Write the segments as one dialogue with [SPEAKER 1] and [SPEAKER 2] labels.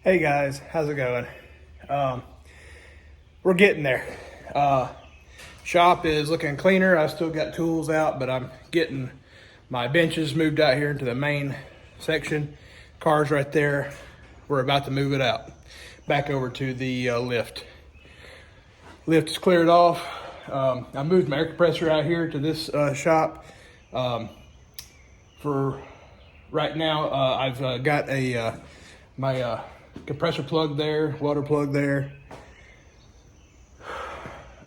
[SPEAKER 1] Hey guys, how's it going? We're getting there. Shop is looking cleaner. I still got tools out, but I'm getting my benches moved out here into the main section. Car's right there. We're about to move it out back over to the lift. Lift is cleared off. I moved my air compressor out here to this shop. For right now, I've got my compressor plug there, water plug there.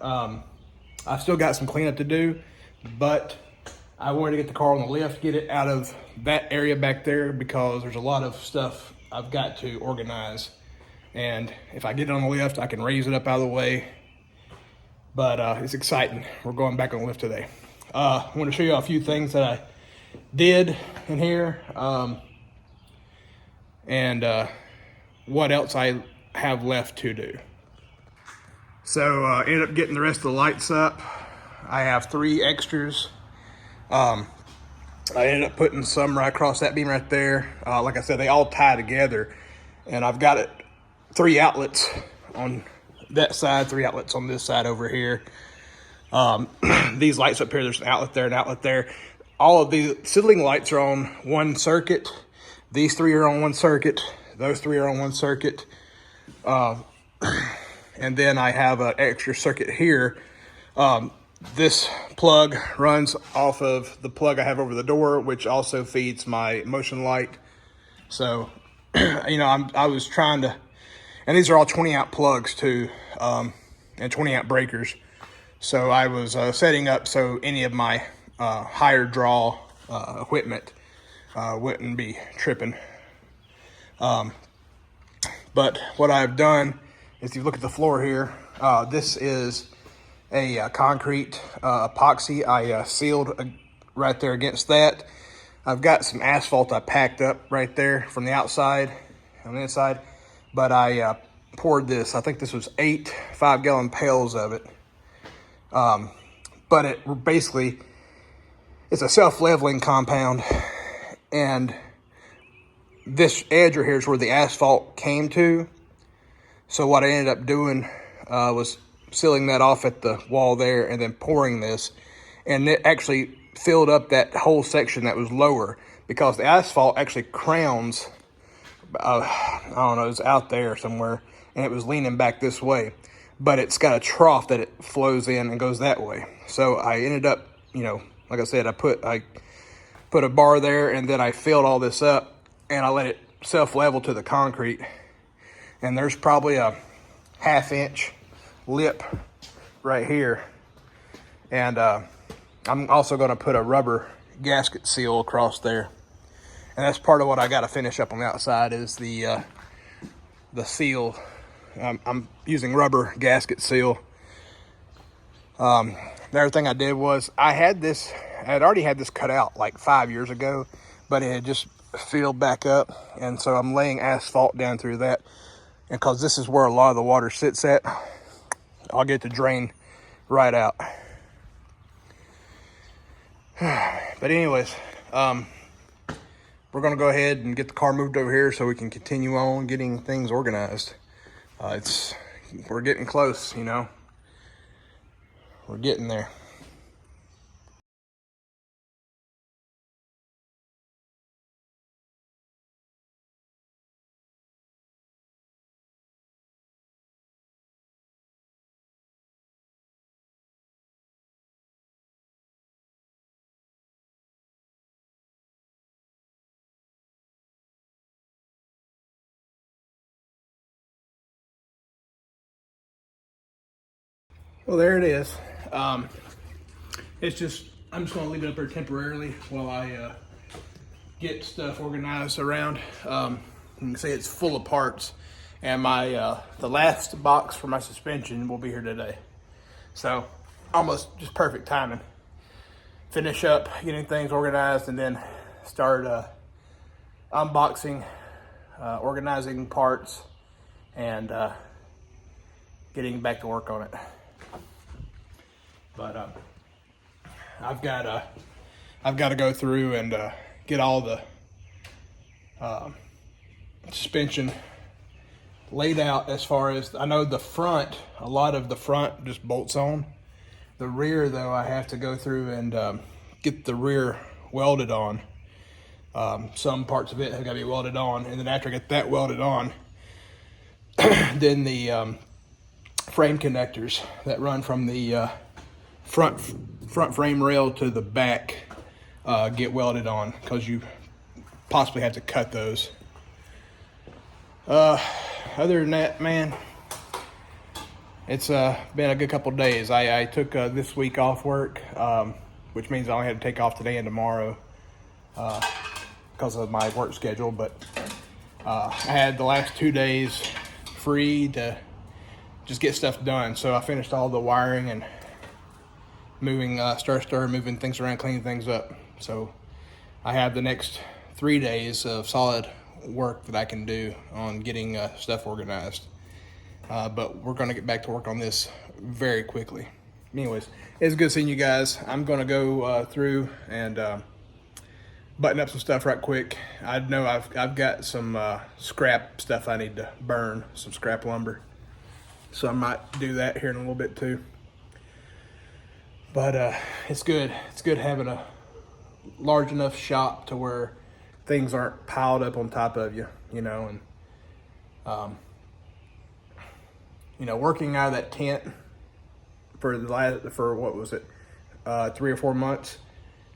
[SPEAKER 1] I've still got some cleanup to do, but I wanted to get the car on the lift, get it out of that area back there because there's a lot of stuff I've got to organize. And if I get it on the lift, I can raise it up out of the way. But it's exciting. We're going back on the lift today. I want to show you a few things that I did in here. And what else I have left to do. So ended up getting the rest of the lights up. I have 3 extras. I ended up putting some right across that beam right there. Like I said, they all tie together, and I've got 3 outlets on that side, 3 outlets on this side over here. These lights up here, there's an outlet there, an outlet there. All of these ceiling lights are on one circuit. These 3 are on one circuit. Those 3 are on one circuit. And then I have an extra circuit here. This plug runs off of the plug I have over the door, which also feeds my motion light. So, you know, I was trying to, and these are all 20 amp plugs too, and 20 amp breakers. So I was setting up so any of my higher draw equipment wouldn't be tripping. But what I've done is, if you look at the floor here, this is a concrete epoxy. I sealed right there against that. I've got some asphalt I packed up right there from the outside on the inside, but I poured this. I think this was 8 5-gallon pails of it. But it basically, it's a self-leveling compound, and this edge right here is where the asphalt came to. So what I ended up doing was sealing that off at the wall there and then pouring this. And it actually filled up that whole section that was lower, because the asphalt actually crowns, I don't know, it was out there somewhere, and it was leaning back this way. But it's got a trough that it flows in and goes that way. So I ended up, you know, like I said, I put a bar there, and then I filled all this up, and I let it self-level to the concrete. And there's probably a 1/2 inch lip right here. And I'm also gonna put a rubber gasket seal across there. And that's part of what I gotta finish up on the outside is the seal. I'm using rubber gasket seal. The other thing I did was I had already had this cut out like 5 years ago, but it had just filled back up. And so I'm laying asphalt down through that. And because this is where a lot of the water sits at, I'll get it to drain right out. But anyways, we're gonna go ahead and get the car moved over here so we can continue on getting things organized. We're getting close, you know. We're getting there. Well, there it is. I'm just gonna leave it up there temporarily while I get stuff organized around. You can see it's full of parts, and my the last box for my suspension will be here today. So almost just perfect timing. Finish up getting things organized, and then start unboxing, organizing parts, and getting back to work on it. But I've got to go through and get all the suspension laid out as far as, I know the front, a lot of the front just bolts on. The rear though, I have to go through and get the rear welded on. Some parts of it have got to be welded on, and then after I get that welded on, then the frame connectors that run from the front frame rail to the back get welded on, because you possibly have to cut those. Other than that, man, it's been a good couple days. I took this week off work, which means I only had to take off today and tomorrow because of my work schedule, but I had the last 2 days free to just get stuff done. So I finished all the wiring and moving, moving things around, cleaning things up. So I have the next 3 days of solid work that I can do on getting stuff organized. But we're gonna get back to work on this very quickly. Anyways, it's good seeing you guys. I'm gonna go through and button up some stuff right quick. I know I've got some scrap stuff I need to burn, some scrap lumber. So I might do that here in a little bit too. But it's good. It's good having a large enough shop to where things aren't piled up on top of you, you know, and you know, working out of that tent for what was it, 3 or 4 months,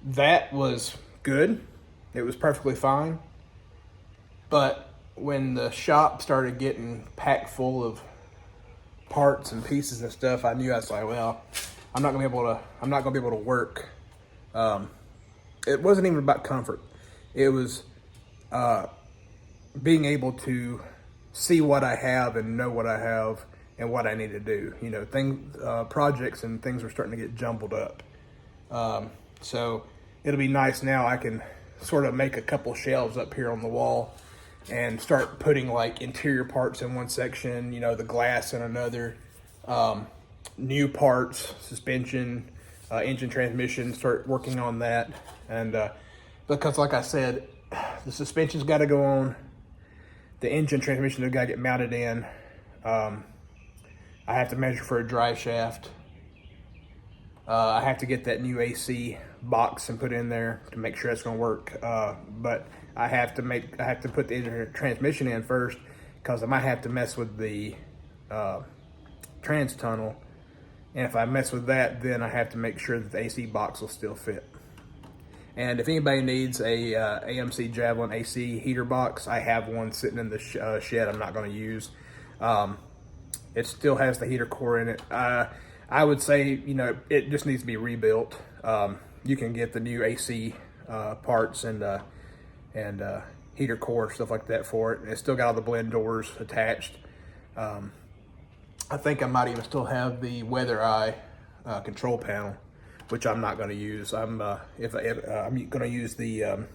[SPEAKER 1] that was good. It was perfectly fine. But when the shop started getting packed full of parts and pieces and stuff, I knew, I was like, well, I'm not gonna be able to work. It wasn't even about comfort. It was being able to see what I have and know what I have and what I need to do. You know, projects and things were starting to get jumbled up. So it'll be nice now. I can sort of make a couple shelves up here on the wall and start putting like interior parts in one section, you know, the glass in another, new parts, suspension, engine, transmission, start working on that. And because like I said, the suspension's got to go on, the engine, transmission has got to get mounted in. I have to measure for a drive shaft. I have to get that new AC box and put in there to make sure it's going to work. But I have to put the engine transmission in first, because I might have to mess with the trans tunnel. And if I mess with that, then I have to make sure that the AC box will still fit. And if anybody needs a AMC Javelin AC heater box, I have one sitting in the shed I'm not going to use. It still has the heater core in it. I would say, you know, it just needs to be rebuilt. You can get the new AC parts and heater core, stuff like that for it. And it's still got all the blend doors attached. I think I might even still have the Weather Eye control panel, which I'm not going to use. I'm going to use the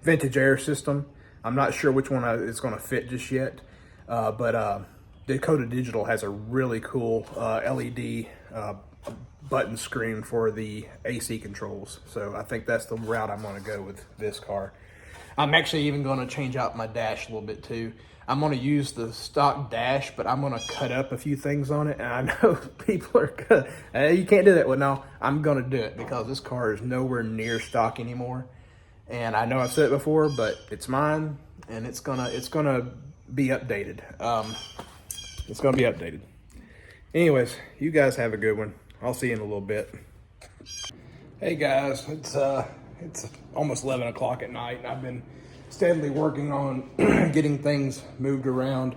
[SPEAKER 1] Vintage Air system. I'm not sure which one is going to fit just yet, but Dakota Digital has a really cool LED button screen for the AC controls. So I think that's the route I'm going to go with this car. I'm actually even going to change out my dash a little bit too. I'm going to use the stock dash, but I'm going to cut up a few things on it. And I know people are gonna, you can't do that. Well, no, I'm going to do it because this car is nowhere near stock anymore. And I know I've said it before, but it's mine, and it's gonna be updated. It's gonna be updated. Anyways, you guys have a good one. I'll see you in a little bit. Hey guys, it's almost 11 o'clock at night, and I've been steadily working on getting things moved around.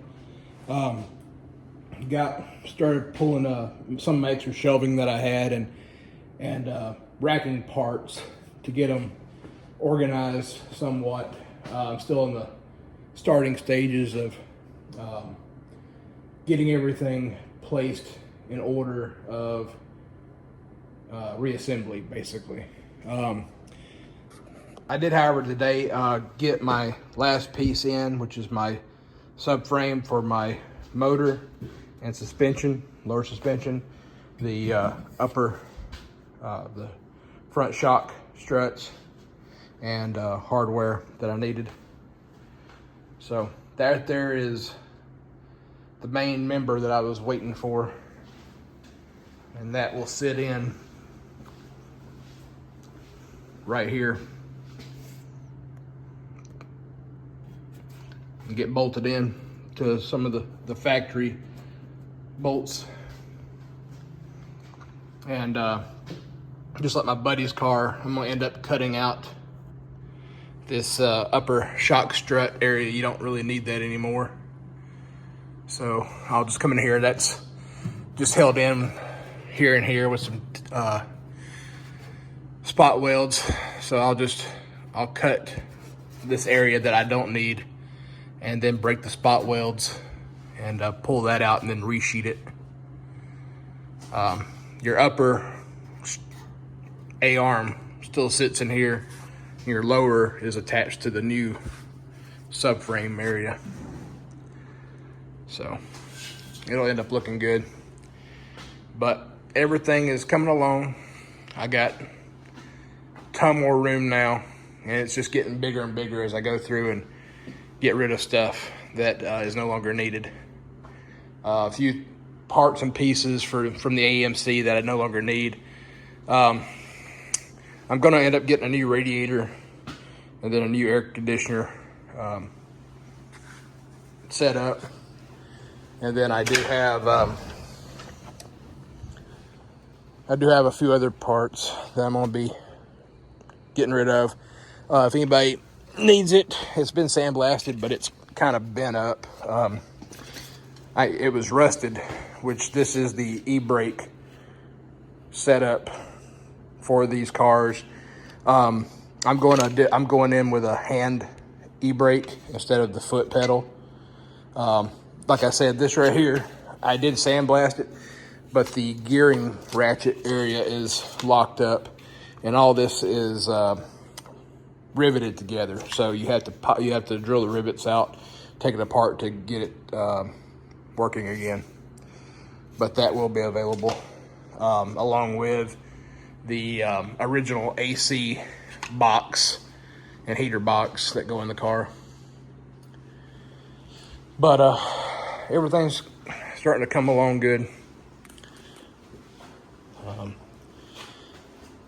[SPEAKER 1] Started pulling some of my extra shelving that I had and racking parts to get them organized somewhat. I'm still in the starting stages of getting everything placed in order of reassembly, basically. I did, however, today get my last piece in, which is my subframe for my motor and suspension, lower suspension, the the front shock struts, and hardware that I needed. So that there is the main member that I was waiting for. And that will sit in right here and get bolted in to some of the factory bolts. And just like my buddy's car, I'm gonna end up cutting out this upper shock strut area. You don't really need that anymore. So I'll just come in here. That's just held in here and here with some spot welds. So I'll cut this area that I don't need and then break the spot welds and pull that out and then resheet it. Your upper A-arm still sits in here. Your lower is attached to the new subframe area. So it'll end up looking good. But everything is coming along. I got a ton more room now, and it's just getting bigger and bigger as I go through and get rid of stuff that is no longer needed. A few parts and pieces from the AMC that I no longer need. I'm gonna end up getting a new radiator and then a new air conditioner set up. And then I do have a few other parts that I'm gonna be getting rid of. If anybody needs it, it's been sandblasted, but it's kind of bent up. It was rusted, which this is the e-brake setup for these cars. I'm going in with a hand e-brake instead of the foot pedal. Like I said, this right here, I did sandblast it, but the gearing ratchet area is locked up, and all this is riveted together. So you have to drill the rivets out, take it apart to get it working again. But that will be available along with the original AC box and heater box that go in the car. But everything's starting to come along good.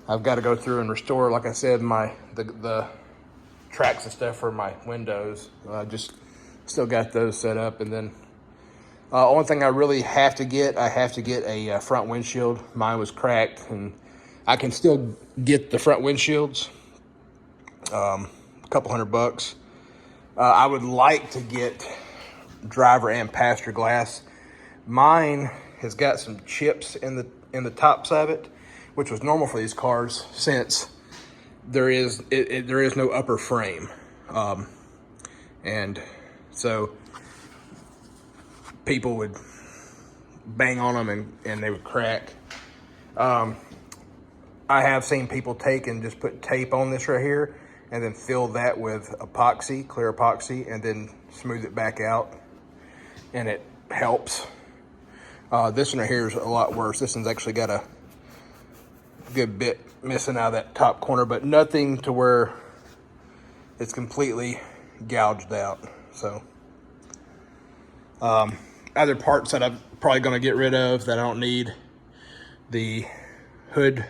[SPEAKER 1] I've got to go through and restore, like I said, the tracks and stuff for my windows. Just still got those set up, and then only thing I really have to get, a front windshield. Mine was cracked, and I can still get the front windshields. A couple $100. I would like to get driver and passenger glass. Mine has got some chips in the tops of it, which was normal for these cars since there is no upper frame, and so people would bang on them and they would crack. I have seen people take and just put tape on this right here and then fill that with epoxy, clear epoxy, and then smooth it back out, and it helps. This one right here is a lot worse. This one's actually got a good bit missing out of that top corner, but nothing to where it's completely gouged out. So other parts that I'm probably going to get rid of that I don't need: the hood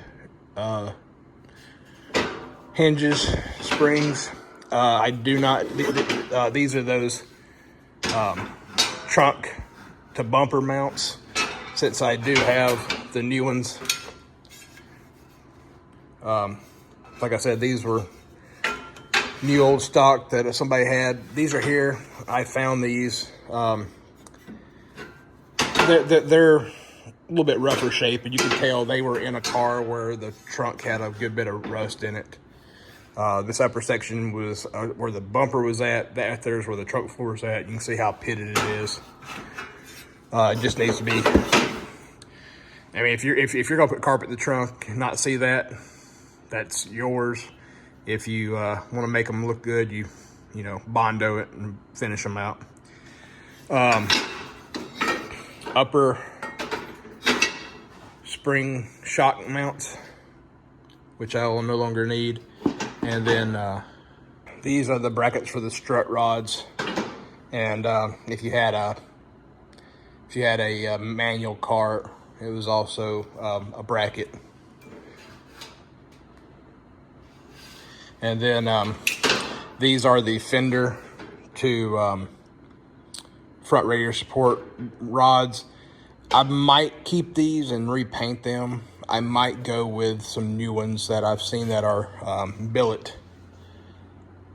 [SPEAKER 1] hinges, springs. I do not, these are those trunk to bumper mounts, since I do have the new ones. Like I said, these were new old stock that somebody had. These are here. I found these. They're a little bit rougher shape, and you can tell they were in a car where the trunk had a good bit of rust in it. This upper section was where the bumper was at. That there's where the trunk floor is at. You can see how pitted it is. It just needs to be. I mean, if you're gonna put carpet in the trunk and not see that, that's yours. If you want to make them look good, you Bondo it and finish them out. Upper spring shock mounts, which I will no longer need. And then these are the brackets for the strut rods. And if you had If you had a manual cart, it was also a bracket. And then these are the fender to front radiator support rods. I might keep these and repaint them. I might go with some new ones that I've seen that are billet.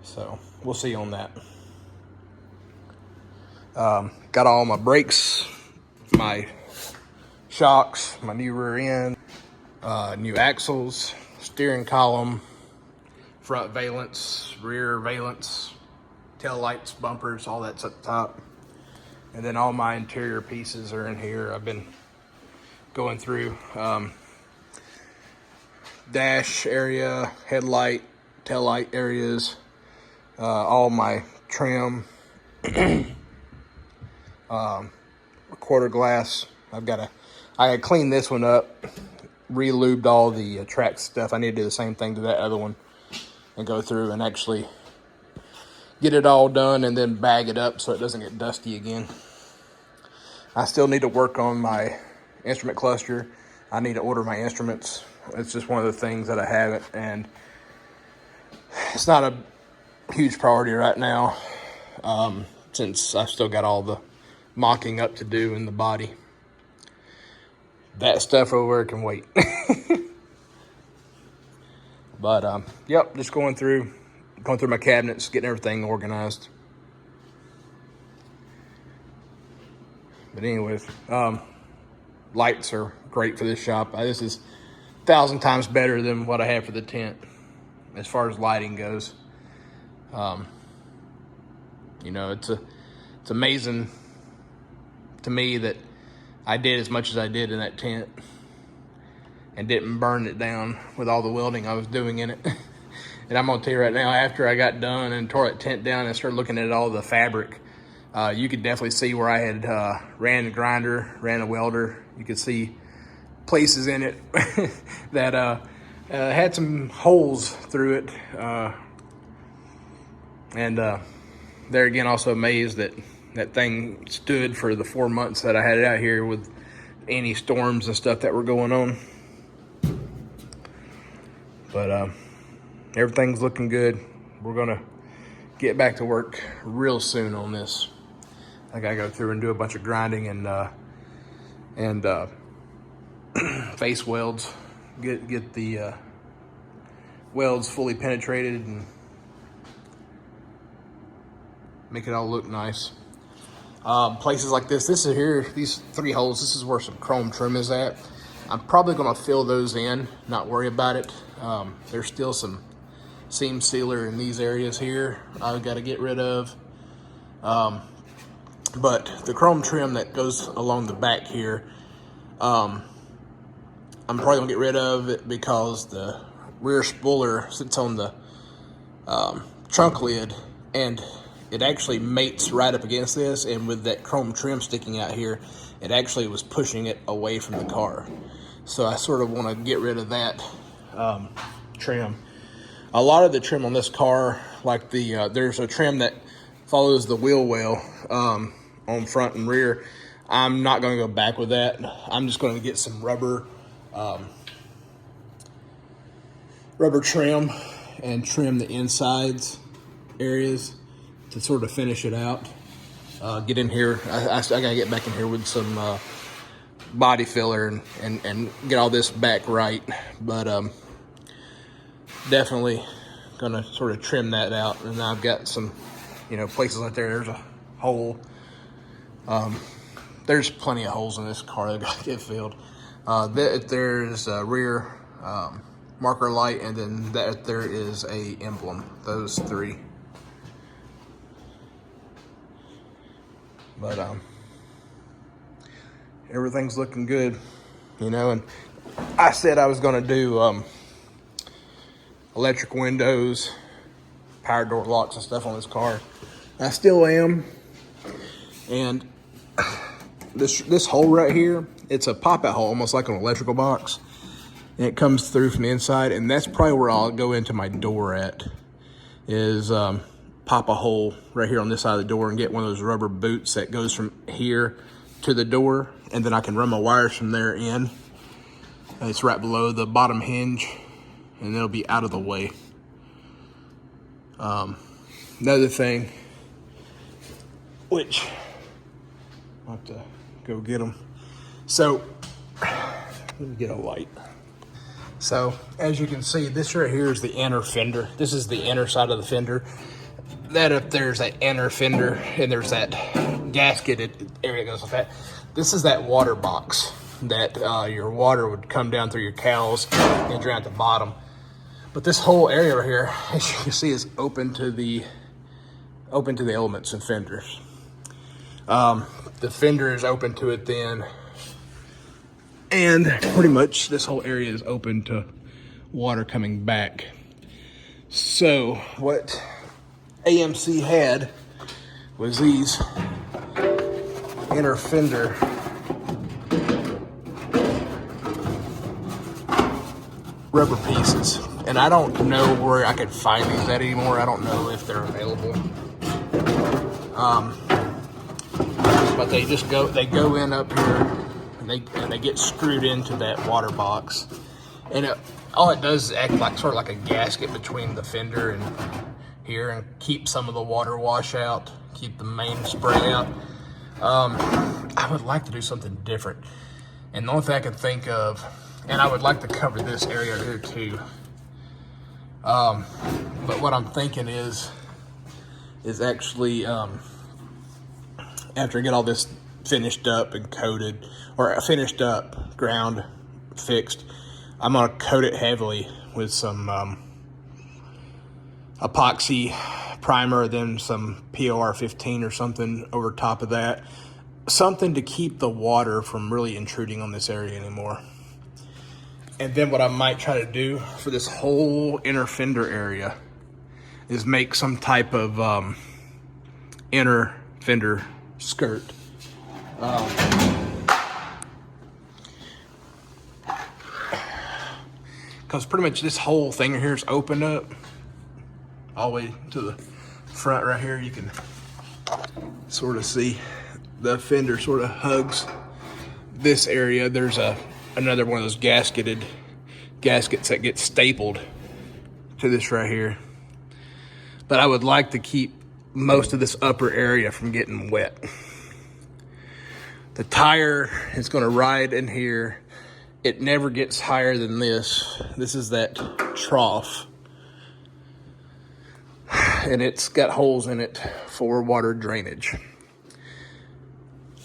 [SPEAKER 1] So we'll see on that. Got all my brakes, my shocks, my new rear end, new axles, steering column, front valence, rear valence, tail lights, bumpers, all that's up top. And then all my interior pieces are in here. I've been going through dash area, headlight, tail light areas, all my trim, quarter glass. I had cleaned this one up, re-lubed all the track stuff. I need to do the same thing to that other one and go through and actually get it all done and then bag it up so it doesn't get dusty again. I still need to work on my instrument cluster. I need to order my instruments. It's just one of the things that I haven't, and it's not a huge priority right now, since I've still got all the mocking up to do in the body. That stuff over there can wait. But yep, just going through my cabinets, getting everything organized. But anyways, lights are great for this shop. This is 1,000 times better than what I have for the tent as far as lighting goes. You know, it's amazing to me that I did as much as I did in that tent and didn't burn it down with all the welding I was doing in it. And I'm gonna tell you right now, after I got done and tore that tent down and started looking at all the fabric, you could definitely see where I had ran the grinder, ran a welder. You could see places in it that had some holes through it. And there again, also amazed that that thing stood for the 4 months that I had it out here with any storms and stuff that were going on. But everything's looking good. We're gonna get back to work real soon on this. I gotta go through and do a bunch of grinding and face welds. Get the welds fully penetrated and make it all look nice. Places like this is here, these 3 holes, this is where some chrome trim is at. I'm probably gonna fill those in, not worry about it. There's still some seam sealer in these areas here I've got to get rid of. But the chrome trim that goes along the back here, I'm probably gonna get rid of it because the rear spoiler sits on the trunk lid and it actually mates right up against this, and with that chrome trim sticking out here, it actually was pushing it away from the car. So I sort of want to get rid of that trim. A lot of the trim on this car, like there's a trim that follows the wheel well on front and rear. I'm not going to go back with that. I'm just going to get some rubber trim and trim the insides areas to sort of finish it out. Get in here. I gotta get back in here with some body filler and get all this back right. But definitely gonna sort of trim that out. And I've got some, places out there. There's a hole. There's plenty of holes in this car that gotta get filled. There's a rear marker light, and then there is a emblem. Those 3. But everything's looking good, and I said I was gonna do electric windows, power door locks and stuff on this car. I still am. And this hole right here, it's a pop-out hole, almost like an electrical box. And it comes through from the inside, and that's probably where I'll go into my door at, is pop a hole right here on this side of the door and get one of those rubber boots that goes from here to the door, and then I can run my wires from there in. It's right below the bottom hinge, and it'll be out of the way. Another thing, which I'll have to go get them. So, let me get a light. So, as you can see, this right here is the inner fender. This is the inner side of the fender. That up there is that inner fender, and there's that gasketed area that goes with that. This is that water box that your water would come down through your cowls and drain at the bottom. But this whole area right here, as you can see, is open to the elements and fenders. The fender is open to it then, and pretty much this whole area is open to water coming back. So what AMC had was these inner fender rubber pieces, and I don't know where I could find these at anymore. I don't know if they're available. But they just go in up here, and they get screwed into that water box, and all it does is act like sort of like a gasket between the fender and here, and keep some of the water wash out, keep the main spray out. I would like to do something different, and the only thing I can think of, and I would like to cover this area here too. But what I'm thinking is actually, after I get all this finished up and coated, or finished up, ground, fixed, I'm gonna coat it heavily with some epoxy primer, then some POR 15 or something over top of that. Something to keep the water from really intruding on this area anymore. And then what I might try to do for this whole inner fender area is make some type of inner fender skirt. Because pretty much this whole thing here is opened up all the way to the front right here. You can sort of see the fender sort of hugs this area. There's another one of those gaskets that get stapled to this right here. But I would like to keep most of this upper area from getting wet. The tire is going to ride in here. It never gets higher than this. This is that trough. And it's got holes in it for water drainage.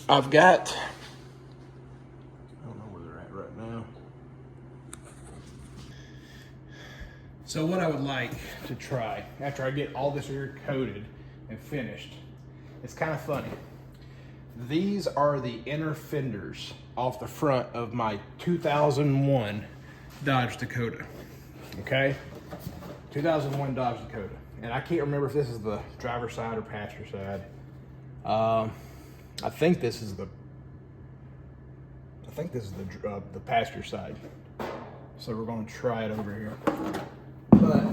[SPEAKER 1] I've got, I don't know where they're at right now. So what I would like to try, after I get all this here coated and finished, it's kind of funny. These are the inner fenders off the front of my 2001 Dodge Dakota, okay? 2001 Dodge Dakota. And I can't remember if this is the driver's side or passenger side. I think this is the passenger side. So we're going to try it over here. But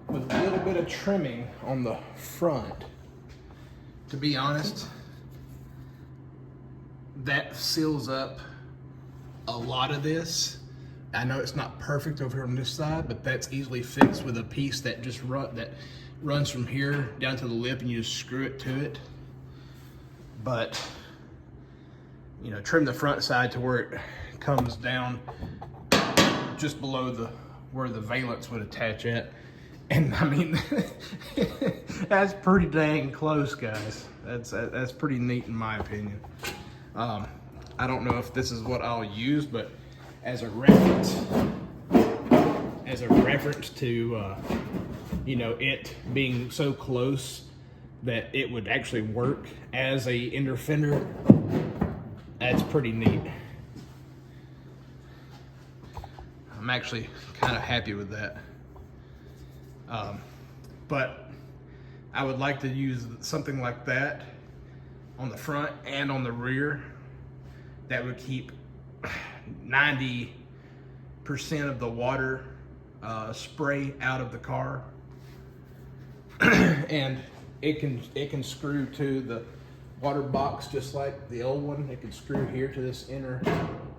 [SPEAKER 1] with a little bit of trimming on the front, to be honest, that seals up a lot of this. I know it's not perfect over here on this side, but that's easily fixed with a piece that just runs from here down to the lip, and you just screw it to it. But, you know, trim the front side to where it comes down just below where the valence would attach at. And I mean, that's pretty dang close, guys. That's pretty neat in my opinion. I don't know if this is what I'll use, but as a reference to, you know, it being so close that it would actually work as a inner fender, that's pretty neat. I'm actually kind of happy with that. But I would like to use something like that on the front and on the rear that would keep 90% of the water spray out of the car. And it can screw to the water box just like the old one. It can screw here to this inner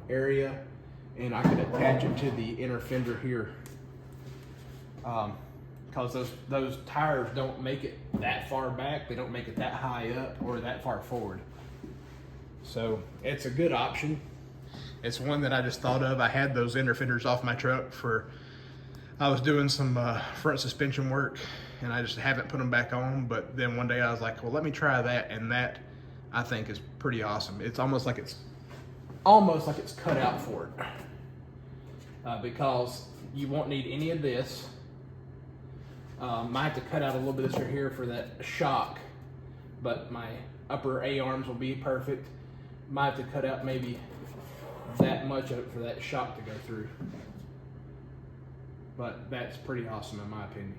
[SPEAKER 1] area, and I can attach it to the inner fender here. Because those tires don't make it that far back, they don't make it that high up or that far forward. So it's a good option. It's one that I just thought of. I had those inner fenders off my truck I was doing some front suspension work, and I just haven't put them back on. But then one day I was like, well, let me try that, and that I think is pretty awesome. It's almost like it's cut out for it, because you won't need any of this. Might have to cut out a little bit of this right here for that shock, but my upper A-arms will be perfect. Might have to cut out maybe that much of it for that shock to go through. But that's pretty awesome in my opinion.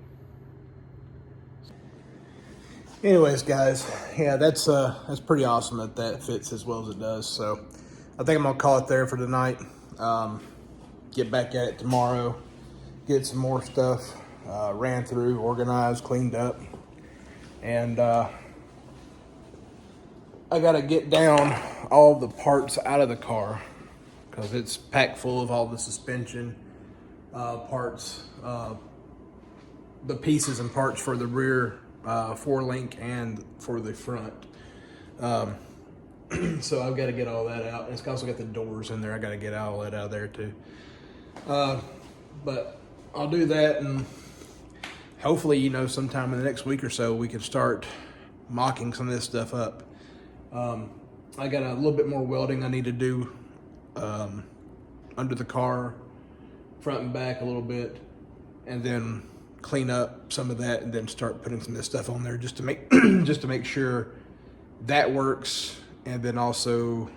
[SPEAKER 1] Anyways, guys, yeah, that's pretty awesome that fits as well as it does. So I think I'm gonna call it there for tonight. Get back at it tomorrow, get some more stuff ran through, organized, cleaned up, and I gotta get down all the parts out of the car because it's packed full of all the suspension parts, the pieces and parts for the rear four-link and for the front. So I've got to get all that out. And it's also got the doors in there. I got to get all that out of there too. But I'll do that, and hopefully, sometime in the next week or so, we can start mocking some of this stuff up. I got a little bit more welding I need to do under the car, front and back a little bit, and then clean up some of that, and then start putting some of this stuff on there just to make just to make sure that works, and then also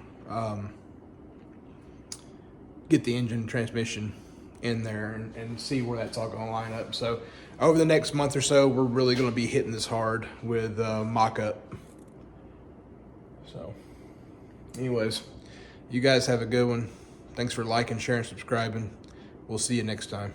[SPEAKER 1] get the engine transmission in there and see where that's all going to line up. So over the next month or so, we're really going to be hitting this hard with mock-up. So anyways, you guys have a good one. Thanks for liking, sharing, subscribing. We'll see you next time.